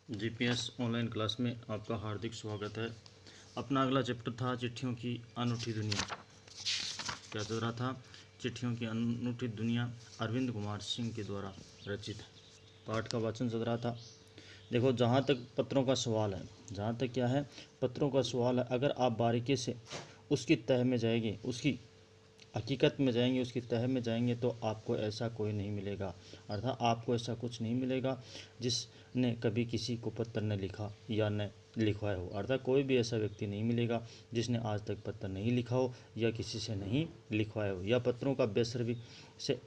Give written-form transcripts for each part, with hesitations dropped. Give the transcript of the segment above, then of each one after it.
GPS online class में आपका हार्दिक स्वागत है। अपना अगला चैप्टर था चिट्ठियों की अनूठी दुनिया। क्या चल रहा था? चिट्ठियों की अनूठी दुनिया अरविंद कुमार सिंह के द्वारा रचित पाठ का वाचन चल रहा था। देखो, जहाँ तक पत्रों का सवाल है, जहाँ तक क्या है पत्रों का सवाल है, अगर आप बारीकी से उसकी तह में जाएंगे, उसकी हकीकत में जाएंगे, उसकी तह में जाएंगे, तो आपको ऐसा कोई नहीं मिलेगा। अर्थात आपको ऐसा कुछ नहीं मिलेगा जिसने कभी किसी को पत्र न लिखा या न लिखवाया हो। अर्थात कोई भी ऐसा व्यक्ति नहीं मिलेगा जिसने आज तक पत्र नहीं लिखा हो या किसी से नहीं लिखवाया हो, या पत्रों का बेसब्री से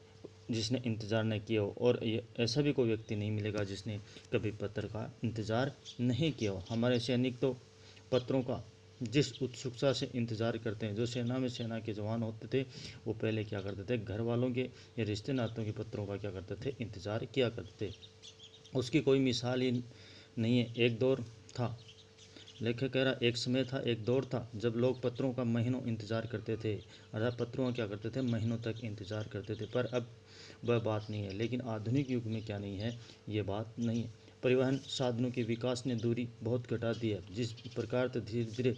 जिसने इंतज़ार न किया हो। और ये ऐसा भी कोई व्यक्ति नहीं मिलेगा जिसने कभी पत्र का इंतज़ार नहीं किया हो। हमारे सैनिक तो पत्रों का जिस उत्सुकता से इंतज़ार करते हैं, जो सेना के जवान होते थे, वो पहले क्या करते थे, घर वालों के या रिश्ते नातों के पत्रों का क्या करते थे, इंतज़ार किया करते थे। उसकी कोई मिसाल ही नहीं है। एक दौर था, लेखक कह रहा, एक समय था, एक दौर था जब लोग पत्रों का महीनों इंतज़ार करते थे। अर्थात पत्रों का क्या करते थे, महीनों तक इंतज़ार करते थे। पर अब वह बात नहीं है। लेकिन आधुनिक युग में क्या नहीं है, ये बात नहीं है। परिवहन साधनों के विकास ने दूरी बहुत घटा दी है। जिस प्रकार से धीरे धीरे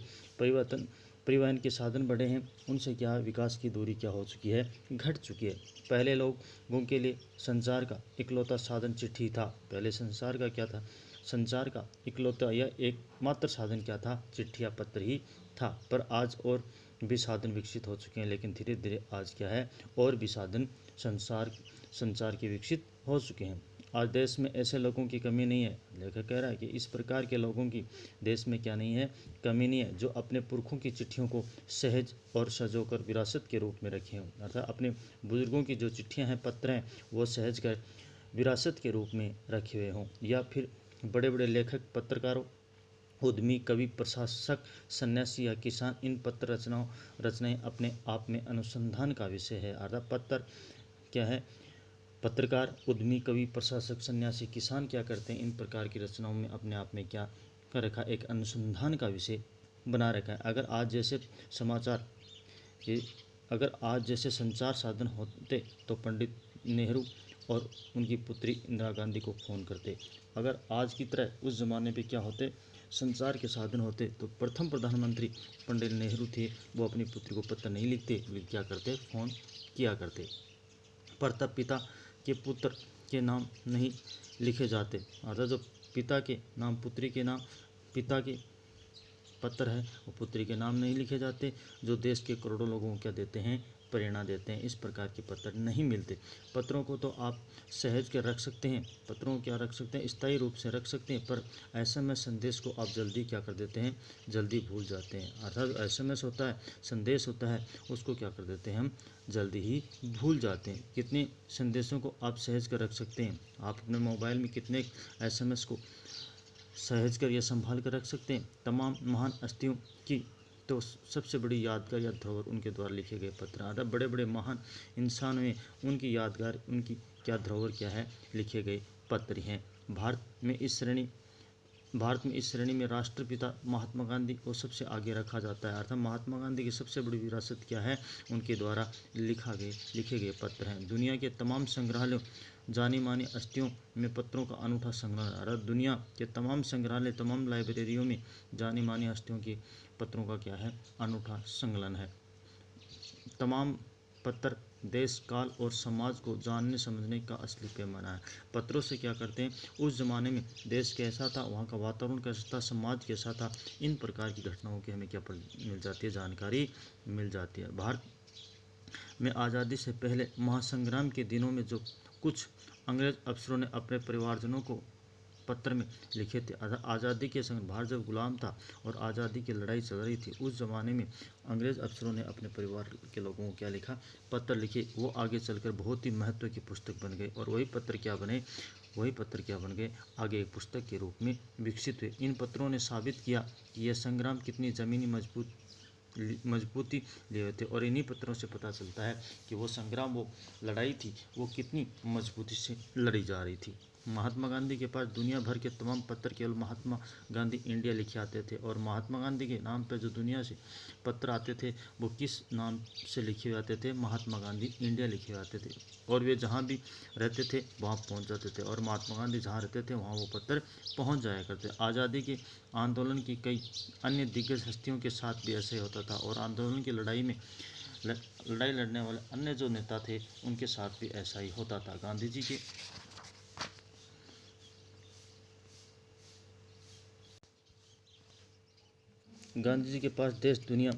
परिवहन के साधन बढ़े हैं, उनसे क्या विकास की दूरी क्या हो चुकी है, घट चुकी है। पहले लोगों के लिए संचार का इकलौता साधन चिट्ठी था। पहले संसार का क्या था, संचार का इकलौता या एकमात्र साधन क्या था, चिट्ठी या पत्र ही था। पर आज और भी साधन विकसित हो चुके हैं। लेकिन धीरे धीरे आज क्या है, और भी साधन संचार के विकसित हो चुके हैं। आज देश में ऐसे लोगों की कमी नहीं है। लेखक कह रहा है कि इस प्रकार के लोगों की देश में क्या नहीं है, कमी नहीं है, जो अपने पुरखों की चिट्ठियों को सहज और सजोकर विरासत के रूप में रखे हों। अर्थात अपने बुजुर्गों की जो चिट्ठियाँ हैं, पत्र हैं, वो सहज कर विरासत के रूप में रखे हुए हों। या फिर बड़े बड़े लेखक, पत्रकारों, उद्यमी, कवि, प्रशासक, सन्यासी या किसान, इन पत्र रचनाएं अपने आप में अनुसंधान का विषय है। अर्थात पत्र क्या है, पत्रकार, उद्यमी, कवि, प्रशासक, सन्यासी, किसान क्या करते हैं, इन प्रकार की रचनाओं में अपने आप में क्या कर रखा, एक अनुसंधान का विषय बना रखा है। अगर आज जैसे संचार साधन होते तो पंडित नेहरू और उनकी पुत्री इंदिरा गांधी को फ़ोन करते। अगर आज की तरह उस ज़माने पे क्या होते, संचार के साधन होते, तो प्रथम प्रधानमंत्री पंडित नेहरू थे, वो अपनी पुत्री को पत्र नहीं लिखते, वे क्या करते, फ़ोन किया करते। पर तब पिता के पुत्र के नाम नहीं लिखे जाते। अर्थात जो पिता के नाम पुत्री के नाम, पिता के पत्र है, वो पुत्री के नाम नहीं लिखे जाते। जो देश के करोड़ों लोगों को क्या देते हैं, प्रेरणा देते हैं। इस प्रकार के पत्र नहीं मिलते। पत्रों को तो आप सहज के रख सकते हैं, पत्रों को क्या रख सकते हैं, स्थायी रूप से रख सकते हैं। पर एसएमएस संदेश को आप जल्दी क्या कर देते हैं, जल्दी भूल जाते हैं। अर्थात एसएमएस होता है, संदेश होता है, उसको क्या कर देते हैं हम, जल्दी ही भूल जाते हैं। कितने संदेशों को आप सहज कर रख सकते हैं, आप अपने मोबाइल में कितने एसएमएस को सहेज कर या संभाल कर रख सकते हैं। तमाम महान हस्तियों की तो सबसे बड़ी यादगार या धरोहर उनके द्वारा लिखे गए पत्र। अर्थात बड़े बड़े महान इंसानों में उनकी यादगार, उनकी क्या धरोहर क्या है, लिखे गए पत्र हैं। भारत में इस श्रेणी में राष्ट्रपिता महात्मा गांधी को सबसे आगे रखा जाता है। अर्थात महात्मा गांधी की सबसे बड़ी विरासत क्या है, उनके द्वारा लिखे गए पत्र हैं। दुनिया के तमाम संग्रहालयों, जानी मानी हस्तियों में पत्रों का अनूठा संग्रह है। अर्थात दुनिया के तमाम संग्रहालय, तमाम लाइब्रेरियों में जानी मानी हस्तियों के पत्रों का क्या है, अनूठा संकलन है। तमाम पत्र देश, काल और समाज को जानने समझने का असली पैमाना है। पत्रों से क्या करते हैं, उस ज़माने में देश कैसा था, वहाँ का वातावरण कैसा था, समाज कैसा था, इन प्रकार की घटनाओं की हमें क्या मिल जाती है, जानकारी मिल जाती है। भारत में आज़ादी से पहले महासंग्राम के दिनों में जो कुछ अंग्रेज अफसरों ने अपने परिवारजनों को पत्र में लिखे थे। आज़ादी के संग भारत जब गुलाम था और आज़ादी की लड़ाई चल रही थी, उस ज़माने में अंग्रेज़ अफसरों ने अपने परिवार के लोगों को क्या लिखा, पत्र लिखे। वो आगे चलकर बहुत ही महत्व की पुस्तक बन गए। और वही पत्र क्या बन गए, आगे एक पुस्तक के रूप में विकसित हुए। इन पत्रों ने साबित किया कि यह संग्राम कितनी ज़मीनी मजबूती लिए हुए थे। और इन्हीं पत्रों से पता चलता है कि वो संग्राम, वो लड़ाई थी, वो कितनी मजबूती से लड़ी जा रही थी। महात्मा गांधी के पास दुनिया भर के तमाम पत्र केवल महात्मा गांधी इंडिया लिखे आते थे, और महात्मा गांधी के नाम पर जो दुनिया से पत्र आते थे वो किस नाम से लिखे हुए आते थे? महात्मा गांधी इंडिया लिखे हुए आते थे, और वे जहाँ भी रहते थे वहाँ पहुँच जाते थे, और महात्मा गांधी जहाँ रहते थे वहाँ वो पत्र पहुँच जाया करते। आज़ादी के आंदोलन की कई अन्य दिग्गज हस्तियों के साथ भी ऐसे होता था, और आंदोलन की लड़ाई लड़ने वाले अन्य जो नेता थे उनके साथ भी ऐसा ही होता था। गांधी जी के पास देश दुनिया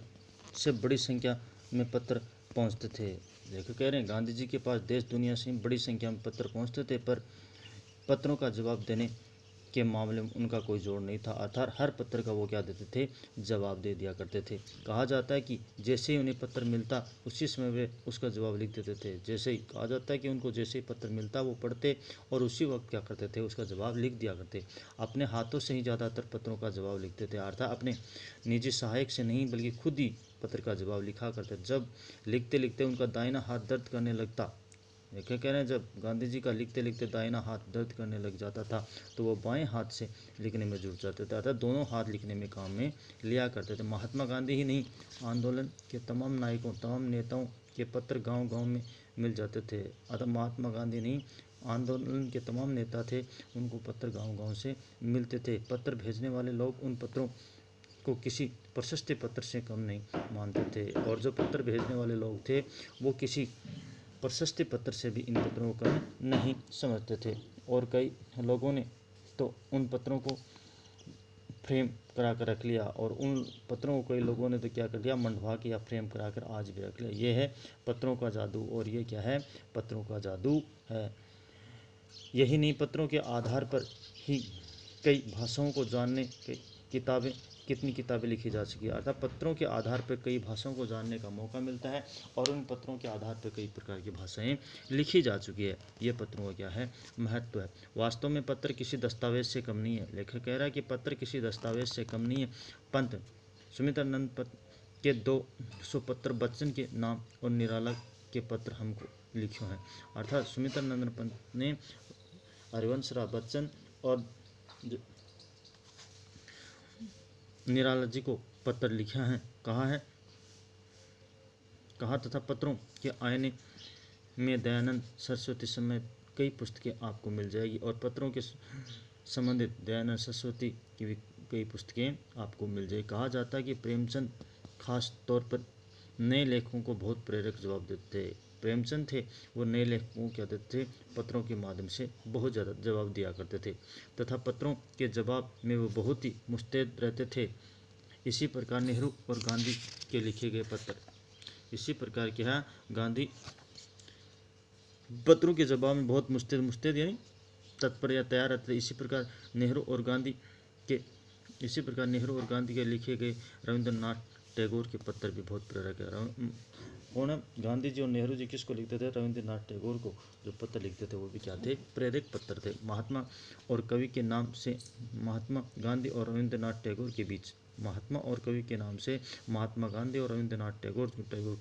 से बड़ी संख्या में पत्र पहुंचते थे। देखो कह रहे हैं गांधी जी के पास देश दुनिया से बड़ी संख्या में पत्र पहुंचते थे, पर पत्रों का जवाब देने के मामले में उनका कोई जोर नहीं था, अर्थात हर पत्र का वो क्या देते थे? जवाब दे दिया करते थे। कहा जाता है कि जैसे ही उन्हें पत्र मिलता उसी समय वे उसका जवाब लिख देते थे। जैसे ही कहा जाता है कि उनको जैसे ही पत्र मिलता वो पढ़ते और उसी वक्त क्या करते थे? उसका जवाब लिख दिया करते। अपने हाथों से ही ज़्यादातर पत्रों का जवाब लिखते थे, अर्थात अपने निजी सहायक से नहीं बल्कि खुद ही पत्र का जवाब लिखा करते। जब लिखते लिखते उनका दाहिना हाथ दर्द करने लगता, क्या कह रहे हैं, जब गांधी जी का लिखते लिखते दाहिना हाथ दर्द करने लग जाता था तो वो बाएं हाथ से लिखने में जुट जाते थे, अर्थात दोनों हाथ लिखने में काम में लिया करते थे। महात्मा गांधी ही नहीं, आंदोलन के तमाम नायकों तमाम नेताओं के पत्र गांव गांव में मिल जाते थे। अतः महात्मा गांधी नहीं, आंदोलन के तमाम नेता थे, उनको पत्र गाँव गाँव से मिलते थे। पत्र भेजने वाले लोग उन पत्रों को किसी प्रशस्ति पत्र से कम नहीं मानते थे, और जो पत्र भेजने वाले लोग थे वो किसी प्रशस्ति पत्र से भी इन पत्रों को कम नहीं समझते थे। और कई लोगों ने तो उन पत्रों को फ्रेम करा कर रख लिया, और उन पत्रों को कई लोगों ने तो क्या कर दिया? मंडवा के या फ्रेम करा कर आज भी रख लिया। ये है पत्रों का जादू, और ये क्या है? पत्रों का जादू है। यही नहीं, पत्रों के आधार पर ही कई भाषाओं को जानने कितनी किताबें लिखी जा चुकी है, अर्थात पत्रों के आधार पर कई भाषाओं को जानने का मौका मिलता है, और उन पत्रों के आधार पर कई प्रकार की भाषाएं लिखी जा चुकी है। ये पत्रों का क्या है? महत्व है। वास्तव में पत्र किसी दस्तावेज से कम नहीं है। लेखक कह रहा है कि पत्र किसी दस्तावेज से कम नहीं है। पंत सुमित्रानंद के 200 पत्र बच्चन के नाम और निराला के पत्र हमको लिखे हैं, अर्थात सुमित्रानंद पंत ने हरिवंशराव बच्चन और निराला जी को पत्र लिखा है। कहा तथा पत्रों के आईने में दयानंद सरस्वती समेत कई पुस्तकें आपको मिल जाएगी, और पत्रों के संबंधित दयानंद सरस्वती की भी कई पुस्तकें आपको मिल जाएगी। कहा जाता है कि प्रेमचंद खास तौर पर नए लेखकों को बहुत प्रेरक जवाब देते थे। प्रेमचंद थे वो नए लेखकों को क्या देते थे? पत्रों के माध्यम से बहुत ज़्यादा जवाब दिया करते थे, तथा पत्रों के जवाब में वो बहुत ही मुस्तैद रहते थे। इसी प्रकार नेहरू और गांधी के लिखे गए पत्र, इसी प्रकार क्या है? गांधी पत्रों के जवाब में बहुत मुस्तैद यानी तत्पर या तैयार रहते थे। इसी प्रकार नेहरू और गांधी के लिखे गए रविंद्रनाथ टैगोर के पत्र भी बहुत प्रेरक है। कौन है? गांधी जी और नेहरू जी किसको लिखते थे? रविंद्रनाथ टैगोर को जो पत्र लिखते थे वो भी क्या थे? प्रेरक पत्र थे। महात्मा और कवि के नाम से महात्मा गांधी और रविंद्रनाथ टैगोर के बीच, महात्मा और कवि के नाम से महात्मा गांधी और रविंद्रनाथ टैगोर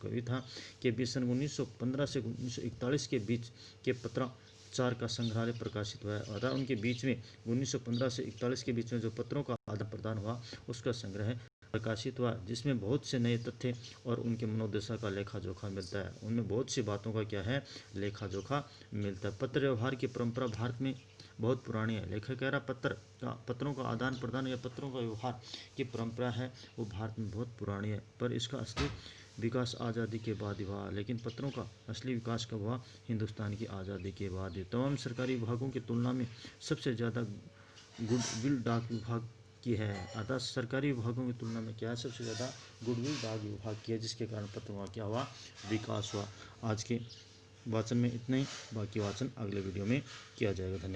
कवि था के बीच सन 1915 से 1941 के बीच के पत्राचार का संग्रहालय प्रकाशित हुआ है, और उनके बीच में 1915 से 41 के बीच में जो पत्रों का आदान प्रदान हुआ उसका संग्रह प्रकाशित हुआ, जिसमें बहुत से नए तथ्य और उनके मनोदशा का लेखा जोखा मिलता है। उनमें बहुत सी बातों का क्या है? लेखा जोखा मिलता है। पत्र व्यवहार की परंपरा भारत में बहुत पुरानी है। लेखक कह रहा पत्रों का आदान प्रदान या पत्रों का व्यवहार की परंपरा है वो भारत में बहुत पुरानी है, पर इसका असली विकास आज़ादी के बाद ही हुआ। लेकिन पत्रों का असली विकास कब हुआ? हिंदुस्तान की आज़ादी के बाद ही। तमाम सरकारी विभागों की तुलना में सबसे ज़्यादा गुडविल डाक विभाग की है, अर्थात सरकारी विभागों की तुलना में क्या है? सबसे ज़्यादा गुडविल डाक विभाग की है, जिसके कारण पत्रों का क्या हुआ? विकास हुआ। आज के वाचन में इतना ही, बाकी वाचन अगले वीडियो में किया जाएगा। धन्यवाद।